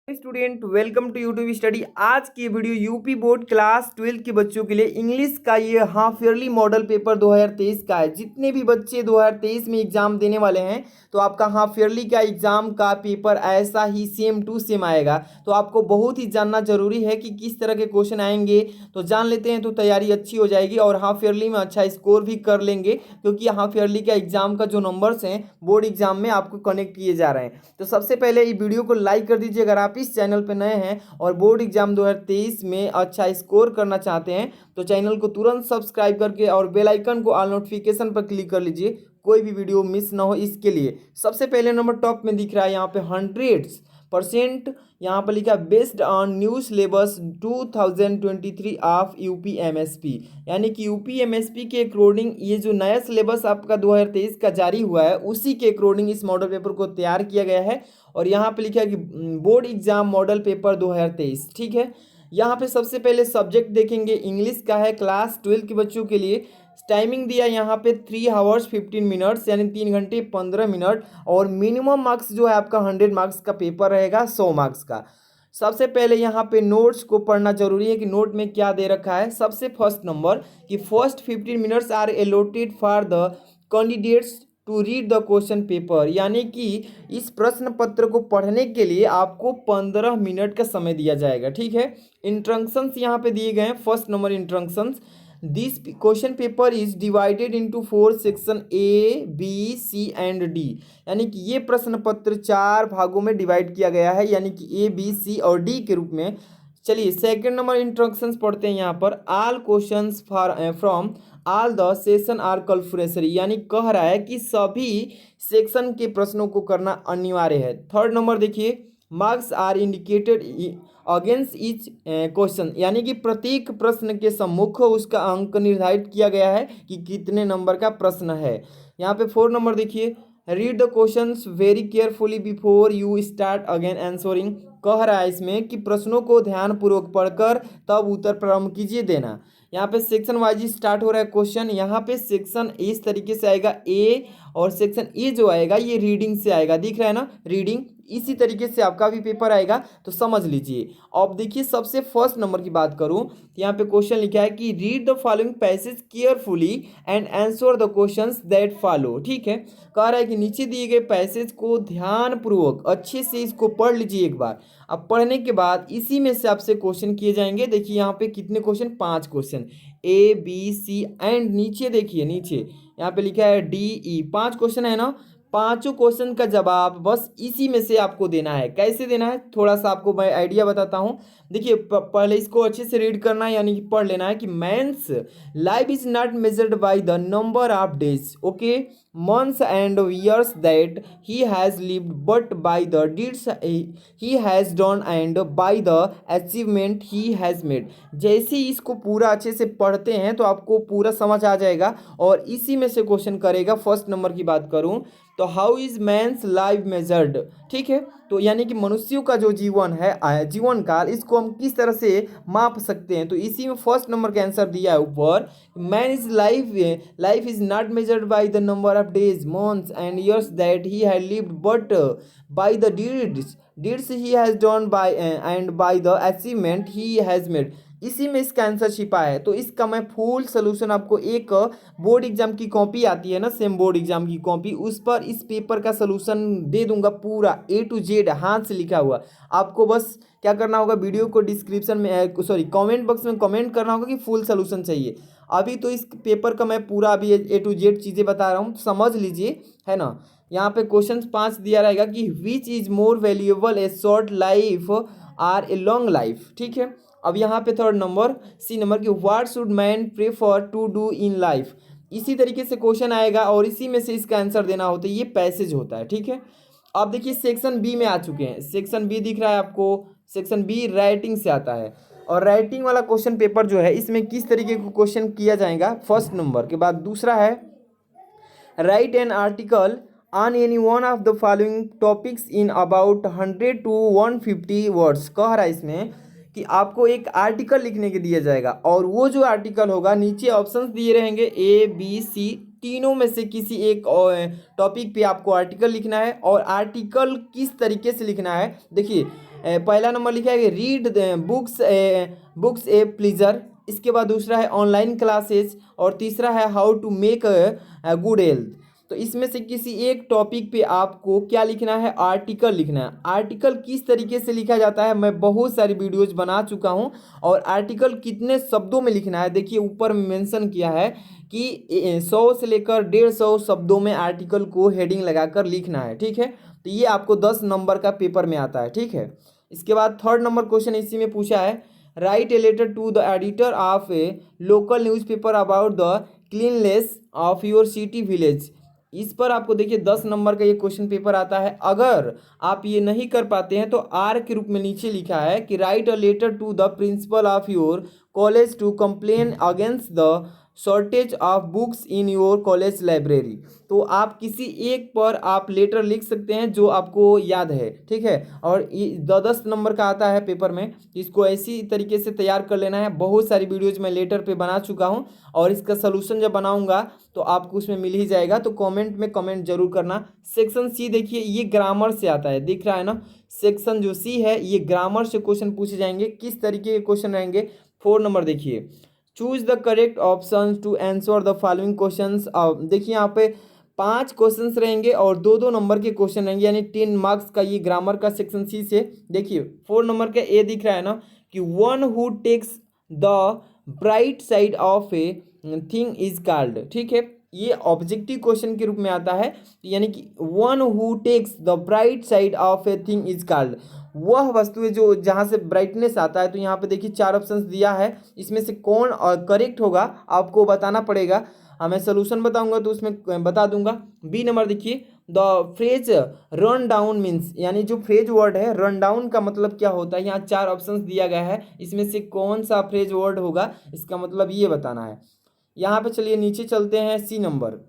Student welcome to YouTube study. आज की video UP board class 12 के बच्चों के लिए इंग्लिश का ये हाफ ईयरली मॉडल पेपर 2023 का है। जितने भी बच्चे 2023 में एग्जाम देने वाले हैं तो आपका हाफ ईयरली का एग्जाम का पेपर ऐसा ही सेम टू सेम आएगा। तो आपको बहुत ही जानना जरूरी है कि किस तरह के क्वेश्चन आएंगे, तो जान लेते हैं तो तैयारी अच्छी हो जाएगी और हाफ ईयरली में अच्छा स्कोर भी कर लेंगे, क्योंकि हाफ ईयरली का एग्जाम का जो नंबर्स हैं बोर्ड एग्जाम में आपको कनेक्ट किए जा रहे हैं। तो सबसे पहले ये वीडियो को लाइक कर दीजिए अगर आप इस चैनल पर नए हैं और बोर्ड एग्जाम 2023 में अच्छा स्कोर करना चाहते हैं तो चैनल को तुरंत सब्सक्राइब करके और बेल आइकन को ऑल नोटिफिकेशन पर क्लिक कर लीजिए, कोई भी वीडियो मिस ना हो इसके लिए। सबसे पहले नंबर टॉप में दिख रहा है यहाँ पे 100% यहाँ पर लिखा है based on new syllabus 2023 of UPMSP, यानी कि यूपीएमएसपी के अकॉर्डिंग ये जो नया सिलेबस आपका 2023 का जारी हुआ है उसी के अकॉर्डिंग इस मॉडल पेपर को तैयार किया गया है। और यहाँ पे लिखा है कि बोर्ड एग्जाम मॉडल पेपर 2023, ठीक है। यहाँ पे सबसे पहले सब्जेक्ट देखेंगे, इंग्लिश का है क्लास 12 के बच्चों के लिए। टाइमिंग दिया यहाँ पे 3 आवर्स 15 मिनट्स यानी 3 घंटे 15 मिनट, और मिनिमम मार्क्स जो है आपका 100 मार्क्स का पेपर रहेगा, 100 मार्क्स का। सबसे पहले यहाँ पे नोट्स को पढ़ना जरूरी है कि नोट में क्या दे रखा है। सबसे फर्स्ट नंबर कि first 15 minutes are allotted for the candidates to read the question paper, यानी कि इस प्रश्न पत्र को पढ़ने के लिए आपको 15 मिनट का समय दिया जाएगा, ठीक है। इंस्ट्रक्शंस यहाँ पे दिए गए हैं। First number instructions, this question paper is divided into 4 section A B C and D, यानी कि ये प्रश्न पत्र 4 भागों में डिवाइड किया गया है, यानी कि ए बी सी और डी के रूप में। चलिए सेकंड नंबर इंस्ट्रक्शंस पढ़ते हैं यहाँ पर। All questions from all the session are compulsory, यानी कह रहा है कि सभी सेक्शन के प्रश्नों को करना अनिवार्य है। थर्ड नंबर देखिए, marks are indicated against each question, यानी कि प्रत्येक प्रश्न के सम्मुख उसका अंक निर्धारित किया गया है कि कितने नंबर का प्रश्न है। यहाँ पे 4 नंबर देखिए, read the questions very carefully before you start again answering, कह रहा है इसमें कि प्रश्नों को ध्यानपूर्वक पढ़कर तब उत्तर प्रारंभ कीजिए देना। यहाँ पे सेक्शन वाइज स्टार्ट हो रहा है क्वेश्चन। यहाँ पे सेक्शन इस तरीके से आएगा ए, और सेक्शन ए जो आएगा ये रीडिंग से आएगा, दिख रहा है ना, रीडिंग। इसी तरीके से आपका भी पेपर आएगा, तो समझ लीजिए। अब देखिए सबसे फर्स्ट नंबर की बात करूं तो यहाँ पे क्वेश्चन लिखा है कि read the following passage carefully and answer the questions that follow, ठीक है। कह रहा है कि नीचे दिए गए पैसेज को ध्यानपूर्वक अच्छे से इसको पढ़ लीजिए एक बार। अब पढ़ने के बाद इसी में से आपसे क्वेश्चन किए जाएंगे। देखिए यहाँ पे कितने question, 5 question, A B C and नीचे देखिए, नीचे यहाँ पे लिखा है डी ई, 5 क्वेश्चन है ना। पांचों क्वेश्चन का जवाब बस इसी में से आपको देना है। कैसे देना है थोड़ा सा आपको मैं आइडिया बताता हूँ। देखिए पहले इसको अच्छे से रीड करना है, यानी कि पढ़ लेना है कि men's life is not measured by the number of days, okay, months and years that he has lived, but by the deeds he has done and by the achievement he has made। जैसे ही इसको पूरा अच्छे से पढ़ते हैं तो आपको पूरा समझ आ जाएगा, और इसी में से क्वेश्चन करेगा। फर्स्ट नंबर की बात करूं तो how is men's life measured, ठीक है। तो यानी कि मनुष्यों का जो जीवन है, जीवन काल, इसको हम किस तरह से माप सकते हैं, तो इसी में फर्स्ट नंबर का आंसर दिया है ऊपर। Man is life is not measured by the number of days months and years that he had lived, but by the deeds he has done by and by the achievement he has made. इसी में इसका answer छिपा है। तो इसका मैं full solution आपको एक बोर्ड एग्जाम की कॉपी आती है ना, सेम बोर्ड एग्जाम की कॉपी, उस पर इस पेपर का सोल्यूशन दे दूंगा पूरा ए टू जेड हाथ से लिखा हुआ। आपको बस क्या करना होगा, वीडियो को डिस्क्रिप्शन में सॉरी कमेंट बॉक्स में कमेंट करना होगा कि फुल सोल्यूशन चाहिए। अभी तो इस पेपर का मैं पूरा अभी ए टू जेड चीज़ें बता रहा हूँ, समझ लीजिए, है ना। यहाँ पे क्वेश्चन 5 दिया रहेगा कि which is more valuable, a short life or a long life, ठीक है। अब यहाँ पे थर्ड नंबर सी नंबर की what should man prefer to do in life, इसी तरीके से क्वेश्चन आएगा और इसी में से इसका आंसर देना होता है। ये पैसेज होता है, ठीक है। अब देखिए सेक्शन बी में आ चुके हैं। सेक्शन बी दिख रहा है आपको, सेक्शन बी राइटिंग से आता है, और राइटिंग वाला क्वेश्चन पेपर जो है इसमें किस तरीके का क्वेश्चन किया जाएगा, फर्स्ट नंबर के बाद दूसरा है right an article on any one of the following topics in about 100 to 150 words. कह रहा है इसमें कि आपको एक आर्टिकल लिखने के दिया जाएगा, और वो जो आर्टिकल होगा नीचे ऑप्शंस दिए रहेंगे ए बी सी, तीनों में से किसी एक टॉपिक पे आपको आर्टिकल लिखना है। और आर्टिकल किस तरीके से लिखना है, देखिए पहला नंबर लिखा है कि रीड बुक्स ए प्लीजर। इसके बाद दूसरा है ऑनलाइन क्लासेस और तीसरा है how to make good health. तो इसमें से किसी एक टॉपिक पे आपको क्या लिखना है, आर्टिकल लिखना है। आर्टिकल किस तरीके से लिखा जाता है मैं बहुत सारी वीडियोज बना चुका हूँ, और आर्टिकल कितने शब्दों में लिखना है देखिए ऊपर मेंशन किया है कि 100 से लेकर 150 शब्दों में आर्टिकल को हेडिंग लगाकर लिखना है। ठीक है, तो ये आपको 10 नंबर का पेपर में आता है। ठीक है, इसके बाद थर्ड नंबर क्वेश्चन इसी में पूछा है, write a letter to the editor of a local newspaper about the cleanliness of your city village. इस पर आपको देखिए 10 नंबर का ये क्वेश्चन पेपर आता है। अगर आप ये नहीं कर पाते हैं तो आर के रूप में नीचे लिखा है कि write a letter to the principal of your college to complain against the shortage of books in your college library. तो आप किसी एक पर आप लेटर लिख सकते हैं जो आपको याद है। ठीक है, और ये 10 नंबर का आता है पेपर में, इसको ऐसी तरीके से तैयार कर लेना है। बहुत सारी वीडियोज मैं लेटर पे बना चुका हूँ, और इसका सलूशन जब बनाऊंगा तो आपको उसमें मिल ही जाएगा। तो कमेंट में कमेंट जरूर करना। सेक्शन सी देखिए ये ग्रामर से आता है, दिख रहा है ना। सेक्शन जो सी है ये ग्रामर से क्वेश्चन पूछे जाएंगे। किस तरीके के क्वेश्चन रहेंगे, 4 नंबर देखिए, choose the correct option to answer the following questions. देखिए यहाँ पे 5 क्वेश्चंस रहेंगे और 2-2 नंबर के क्वेश्चन रहेंगे, यानी 10 मार्क्स का ये ग्रामर का सेक्शन सी से। देखिए 4 नंबर का ए दिख रहा है ना कि one who takes the bright side of a thing is called. ठीक है, ये ऑब्जेक्टिव क्वेश्चन के रूप में आता है, यानी कि one who takes the bright side of a thing is called. वह वस्तु जो जहाँ से ब्राइटनेस आता है। तो यहाँ पे देखिए 4 ऑप्शंस दिया है, इसमें से कौन करेक्ट होगा आपको बताना पड़ेगा। मैं सोल्यूशन बताऊंगा तो उसमें बता दूंगा। बी नंबर देखिए, the phrase run down means, यानी जो फ्रेज वर्ड है रन डाउन का मतलब क्या होता है। यहाँ 4 ऑप्शंस दिया गया है, इसमें से कौन सा फ्रेज वर्ड होगा इसका मतलब ये बताना है। यहाँ पे चलिए नीचे चलते हैं। सी नंबर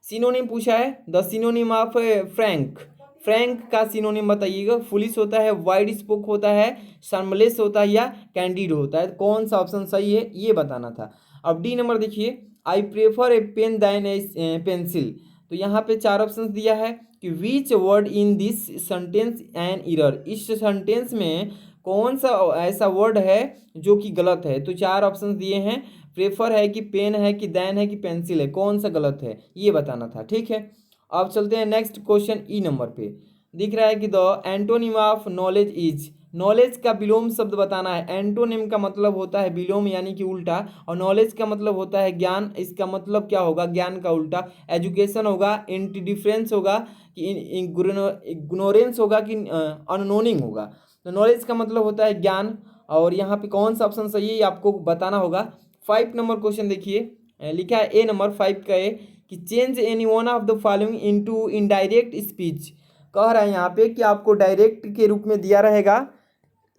सिनोनिम पूछा है, the synonym of Frank. Frank का सिनोनिम बताइएगा। फुलिश होता है, वाइड स्पोक होता है, शार्मलेस होता है, या कैंडिड होता है। कौन सा ऑप्शन सही है ये बताना था। अब डी नंबर देखिए, I prefer a pen than a pencil. तो यहाँ पे 4 ऑप्शन दिया है कि which word in this sentence an error. इस सेंटेंस में कौन सा ऐसा वर्ड है जो कि गलत है। तो 4 ऑप्शन दिए हैं, प्रेफर है कि पेन है कि दैन है कि पेंसिल है, कौन सा गलत है ये बताना था। ठीक है, अब चलते हैं नेक्स्ट क्वेश्चन। ई नंबर पे दिख रहा है कि the antonym of knowledge is. Knowledge का विलोम शब्द बताना है। एंटोनिम का मतलब होता है विलोम यानी कि उल्टा, और नॉलेज का मतलब होता है ज्ञान। इसका मतलब क्या होगा, ज्ञान का उल्टा। एजुकेशन होगा, इंडिफरेंस होगा कि इग्नोरेंस होगा कि अननोइंग होगा। तो नॉलेज का मतलब होता है ज्ञान, और यहाँ पे कौन सा ऑप्शन सही है ये आपको बताना होगा। 5 नंबर क्वेश्चन देखिए, लिखा है ए नंबर 5 का ए कि change any one of the following into indirect speech. कह रहा है यहाँ पे कि आपको डायरेक्ट के रूप में दिया रहेगा।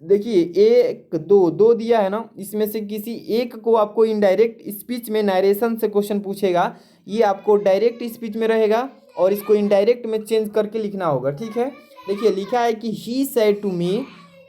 देखिए 1 2 दिया है ना, इसमें से किसी एक को आपको इनडायरेक्ट स्पीच में नरेशन से क्वेश्चन पूछेगा। ये आपको डायरेक्ट स्पीच में रहेगा और इसको इनडायरेक्ट में चेंज करके लिखना होगा। ठीक है, देखिए लिखा है कि he said to me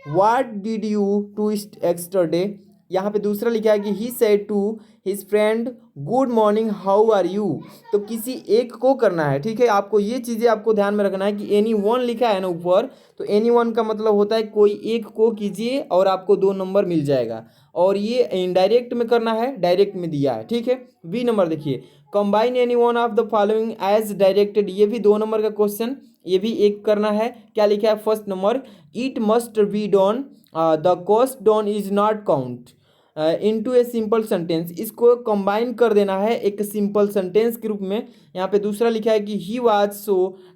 what did you to yesterday. यहाँ पे दूसरा लिखा है कि he said to his friend good morning how are you. तो किसी एक को करना है। ठीक है, आपको ये चीज़ें आपको ध्यान में रखना है कि एनी वन लिखा है ना ऊपर, तो एनी वन का मतलब होता है कोई एक को कीजिए और आपको 2 नंबर मिल जाएगा। और ये इनडायरेक्ट में करना है, डायरेक्ट में दिया है। ठीक है, बी नंबर देखिए, combine any one of the following as directed. ये भी 2 नंबर का क्वेश्चन, ये भी एक करना है। क्या लिखा है first number, it must be done the cost done is not count into a simple sentence. इसको कंबाइन कर देना है एक सिंपल सेंटेंस के रूप में। यहाँ पे दूसरा लिखा है कि he was so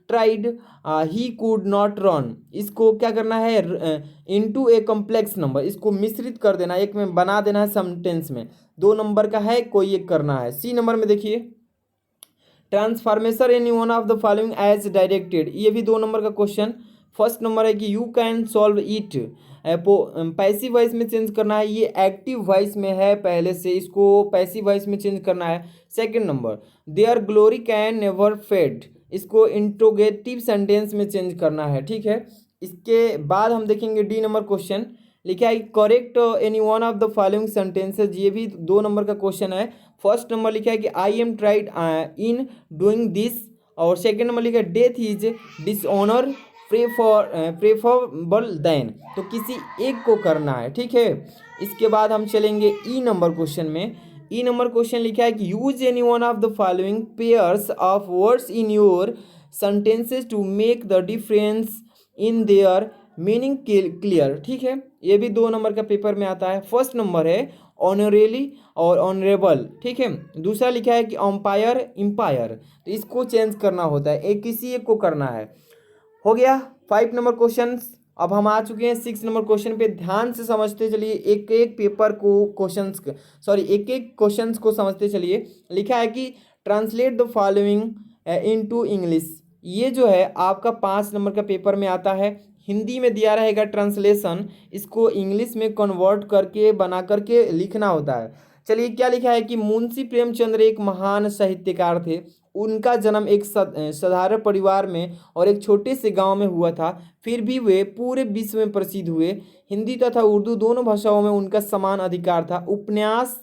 tried he could not run. इसको क्या करना है, इनटू ए कॉम्प्लेक्स नंबर, इसको मिश्रित कर देना, एक में बना देना है सेंटेंस में। 2 नंबर का है, कोई एक करना है। सी नंबर में देखिए, transformation in one of the following as directed. ये भी 2 नंबर का क्वेश्चन। फर्स्ट नंबर है कि you can solve it, passive voice में चेंज करना है। ये एक्टिव वॉइस में है पहले से, इसको पैसिव वॉइस में चेंज करना है। Second number, their glory can never fade, इसको इंट्रोगेटिव सेंटेंस में चेंज करना है। ठीक है, इसके बाद हम देखेंगे डी नंबर क्वेश्चन। लिखा है correct any one of the following sentences. ये भी 2 नंबर का क्वेश्चन है। फर्स्ट नंबर लिखा है कि I am tired in doing this, और सेकंड नंबर लिखा है death is dishonour preferable than, तो किसी एक को करना है, ठीक है। इसके बाद हम चलेंगे ई नंबर क्वेश्चन में। ई नंबर क्वेश्चन लिखा है कि use any one of the following pairs of words in your sentences to make the difference in their meaning clear, ठीक है। ये भी 2 नंबर का पेपर में आता है। फर्स्ट नंबर है ऑनरेली और ऑनरेबल, ठीक है। दूसरा लिखा है कि अंपायर इम्पायर, तो इसको चेंज करना होता है, एक किसी एक को करना है। हो गया 5 नंबर क्वेश्चन। अब हम आ चुके हैं 6 नंबर क्वेश्चन पे। ध्यान से समझते चलिए, एक एक पेपर को क्वेश्चंस, सॉरी एक एक क्वेश्चंस को समझते चलिए। लिखा है कि translate the following into English. ये जो है आपका 5 नंबर का पेपर में आता है। हिंदी में दिया रहेगा ट्रांसलेशन, इसको इंग्लिश में कन्वर्ट करके बना करके लिखना होता है। चलिए क्या लिखा है कि मुंशी प्रेमचंद्र एक महान साहित्यकार थे। उनका जन्म एक साधारण परिवार में और एक छोटे से गांव में हुआ था, फिर भी वे पूरे विश्व में प्रसिद्ध हुए। हिंदी तथा उर्दू दोनों भाषाओं में उनका समान अधिकार था। उपन्यास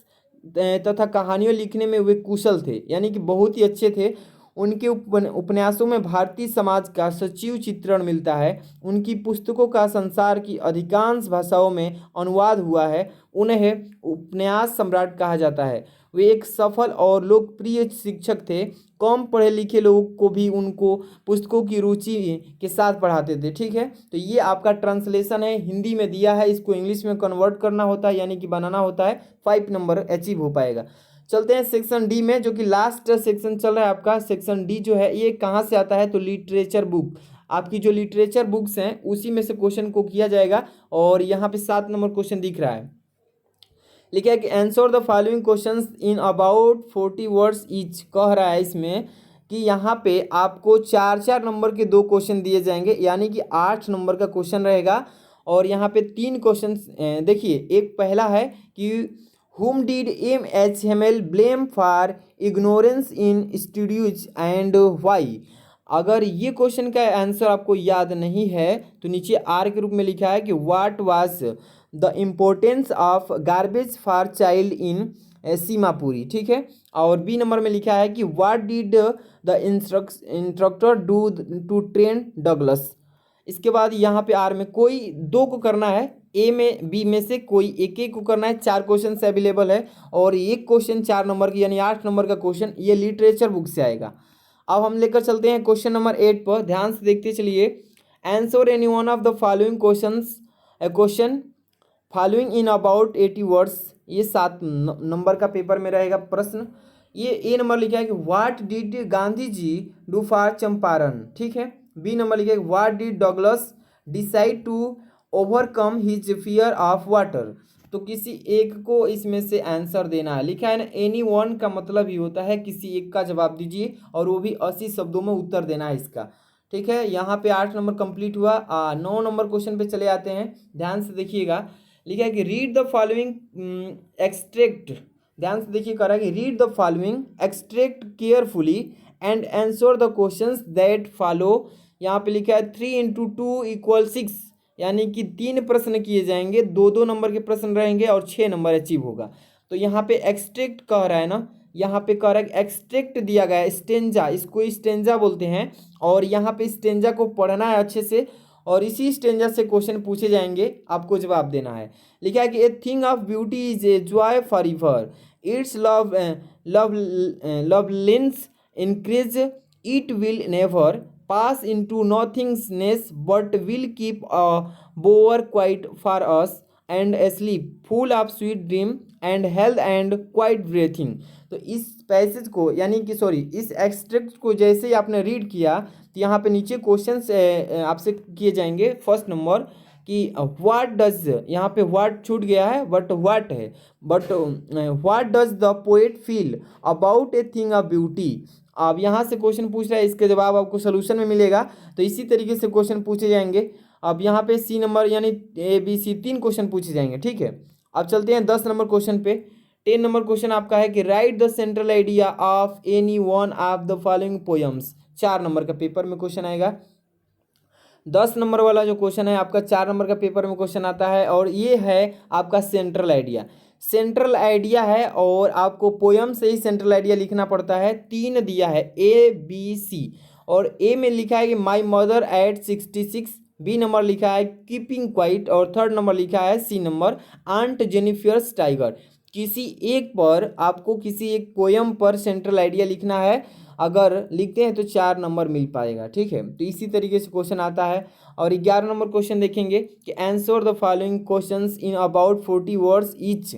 तथा कहानियाँ लिखने में वे कुशल थे, यानी कि बहुत ही अच्छे थे। उनके उपन्यासों में भारतीय समाज का सजीव चित्रण मिलता है। उनकी पुस्तकों का संसार की अधिकांश भाषाओं में अनुवाद हुआ है। उन्हें उपन्यास सम्राट कहा जाता है। वे एक सफल और लोकप्रिय शिक्षक थे। कम पढ़े लिखे लोगों को भी उनको पुस्तकों की रुचि के साथ पढ़ाते थे, ठीक है। तो ये आपका ट्रांसलेशन है, हिंदी में दिया है, इसको इंग्लिश में कन्वर्ट करना होता है, यानी कि बनाना होता है। 5 नंबर अचीव हो पाएगा। चलते हैं सेक्शन डी में, जो कि लास्ट सेक्शन चल रहा है आपका। सेक्शन डी जो है ये कहाँ से आता है, तो लिटरेचर बुक, आपकी जो लिटरेचर बुक्स हैं उसी में से क्वेश्चन को किया जाएगा। और यहाँ पे 7 नंबर क्वेश्चन दिख रहा है। लिखा है कि answer the following questions in about 40 words each. कह रहा है इसमें कि यहाँ पे आपको 4-4 नंबर के 2 क्वेश्चन दिए जाएंगे, यानी कि 8 नंबर का क्वेश्चन रहेगा। और यहाँ पे 3 क्वेश्चन देखिए। एक पहला है कि whom did MHML blame for ignorance in studies and why। अगर ये क्वेश्चन का आंसर आपको याद नहीं है तो नीचे आर के रूप में लिखा है कि what was the importance of garbage for child in Seemapuri, ठीक है। और बी नंबर में लिखा है कि what did the instructor do to train Douglas. इसके बाद यहाँ पे आर में कोई 2 को करना है, ए में बी में से कोई एक एक को करना है। 4 क्वेश्चन अवेलेबल है और एक क्वेश्चन 4 नंबर की, यानी 8 नंबर का क्वेश्चन ये लिटरेचर बुक से आएगा। अब हम लेकर चलते हैं क्वेश्चन नंबर 8 पर। ध्यान से देखते चलिए। Answer any one of the following question following in about 80 words. ये 7 नंबर का पेपर में रहेगा प्रश्न। ये ए नंबर लिखा है कि what did Gandhi ji do for Champaran, ठीक है। बी नंबर लिखा है what did Douglas decide to overcome his fear of water. तो किसी एक को इसमें से आंसर देना है। लिखा है ना, एनी वन का मतलब ही होता है किसी एक का जवाब दीजिए, और वो भी 80 शब्दों में उत्तर देना है इसका, ठीक है। यहाँ पे 8 नंबर कंप्लीट हुआ। 9 नंबर क्वेश्चन पे चले आते हैं। ध्यान से देखिएगा। लिखा है कि रीड द फॉलोइंग एक्सट्रैक्ट। ध्यान से देखिए, कह रहा है कि read the following extract carefully and answer the questions that follow. यहाँ पे लिखा है 3 × 2 = 6, यानी कि 3 प्रश्न किए जाएंगे, 2-2 नंबर के प्रश्न रहेंगे और 6 नंबर अचीव होगा। तो यहाँ पे एक्सट्रैक्ट कह रहा है ना, यहाँ पे कह रहा है कि एक्सट्रैक्ट दिया गया है, स्टेंजा, इसको स्टेंजा बोलते हैं। और यहाँ पे स्टेंजा को पढ़ना है अच्छे से, और इसी स्टेंजा से क्वेश्चन पूछे जाएंगे, आपको जवाब देना है। लिखा है कि a thing of beauty is a joy for ever, it's loveliness increase, it will never pass into nothingness but will keep a bower quiet for us and asleep full of sweet dream and health and quiet breathing। तो इस passage को, यानी कि sorry इस extract को जैसे ही आपने read किया तो यहाँ पे नीचे क्वेश्चंस आपसे किए जाएंगे। फर्स्ट नंबर कि व्हाट डज, यहाँ पे व्हाट छूट गया है बट व्हाट है, but what does the poet feel about a thing of beauty. अब यहाँ से क्वेश्चन पूछ रहा है, इसके जवाब आपको सोल्यूशन में मिलेगा। तो इसी तरीके से क्वेश्चन पूछे जाएंगे। अब यहाँ पे सी नंबर यानी ए बी सी 3 क्वेश्चन पूछे जाएंगे, ठीक है। अब चलते हैं 10 नंबर क्वेश्चन पे। 10 नंबर क्वेश्चन आपका है कि right the central idea of any one of the following poems. 4 number का पेपर में क्वेश्चन आएगा। 10 नंबर वाला जो क्वेश्चन है आपका 4 नंबर का पेपर में क्वेश्चन आता है, और ये है आपका सेंट्रल आइडिया। सेंट्रल आइडिया है और आपको पोयम से ही सेंट्रल आइडिया लिखना पड़ता है। 3 दिया है A B C, और ए में लिखा है कि my mother at 66, B number लिखा है कीपिंग क्वाइट और थर्ड नंबर लिखा है C number aunt Jennifer's tiger. किसी एक पर आपको किसी एक पोयम पर सेंट्रल आइडिया लिखना है, अगर लिखते हैं तो 4 नंबर मिल पाएगा। ठीक है, तो इसी तरीके से क्वेश्चन आता है। और 11 नंबर क्वेश्चन देखेंगे कि answer the following questions in about 40 words each.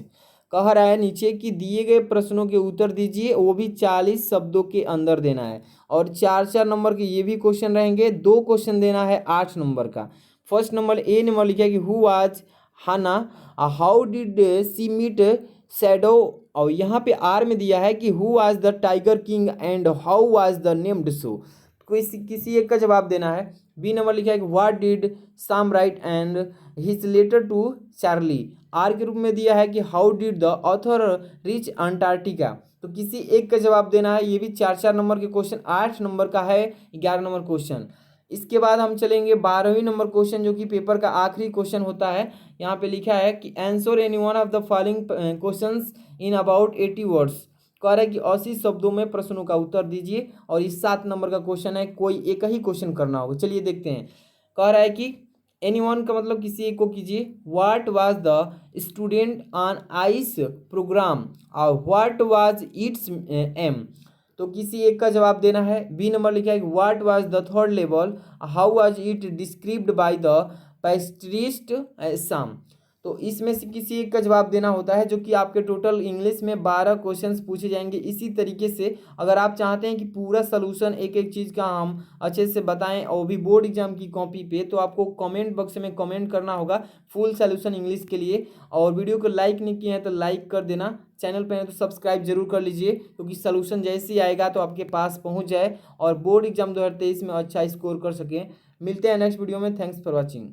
कह रहा है नीचे कि दिए गए प्रश्नों के उत्तर दीजिए, वो भी 40 शब्दों के अंदर देना है। और 4 नंबर के ये भी क्वेश्चन रहेंगे। 2 क्वेश्चन देना है 8 नंबर का। फर्स्ट नंबर ए नंबर लिखा है कि who was Hana, how did she meet Shadow, और यहाँ पे आर में दिया है कि who was the tiger king and how was the named show. किसी एक का जवाब देना है। बी नंबर लिखा है कि what did Sam write and his letter to Charlie. Or के रूप में दिया है कि how did the author reach Antarctica. तो किसी एक का जवाब देना है। ये भी 4 नंबर के क्वेश्चन 8 नंबर का है। 11 नंबर क्वेश्चन। इसके बाद हम चलेंगे 12वीं नंबर क्वेश्चन, जो कि पेपर का आखिरी क्वेश्चन होता है। यहाँ पे लिखा है कि answer any one of the following questions in about 80 words. कह रहा है कि 80 शब्दों में प्रश्नों का उत्तर दीजिए। और इस 7 नंबर का क्वेश्चन है, कोई एक ही क्वेश्चन करना होगा। चलिए देखते हैं। कह रहा है कि एनी वन का मतलब किसी एक को कीजिए। What was the student on ice programme और व्हाट वाज इट्स एम। तो किसी एक का जवाब देना है। बी नंबर लिखा है कि what was the third level, how was it described by the पेस्ट्रिस्ट साम। तो इसमें से किसी एक का जवाब देना होता है, जो कि आपके टोटल इंग्लिश में 12 क्वेश्चंस पूछे जाएंगे। इसी तरीके से अगर आप चाहते हैं कि पूरा सलूशन एक एक चीज़ का हम अच्छे से बताएं और भी बोर्ड एग्जाम की कॉपी पे, तो आपको कमेंट बॉक्स में कमेंट करना होगा फुल सलूशन इंग्लिश के लिए। और वीडियो को लाइक नहीं किए हैं तो लाइक कर देना, चैनल पे हैं तो सब्सक्राइब जरूर कर लीजिए, क्योंकि सलूशन जैसे ही आएगा तो आपके पास पहुंच जाए और बोर्ड एग्जाम 2023 में अच्छा स्कोर कर सकें। मिलते हैं नेक्स्ट वीडियो में। Thanks for watching.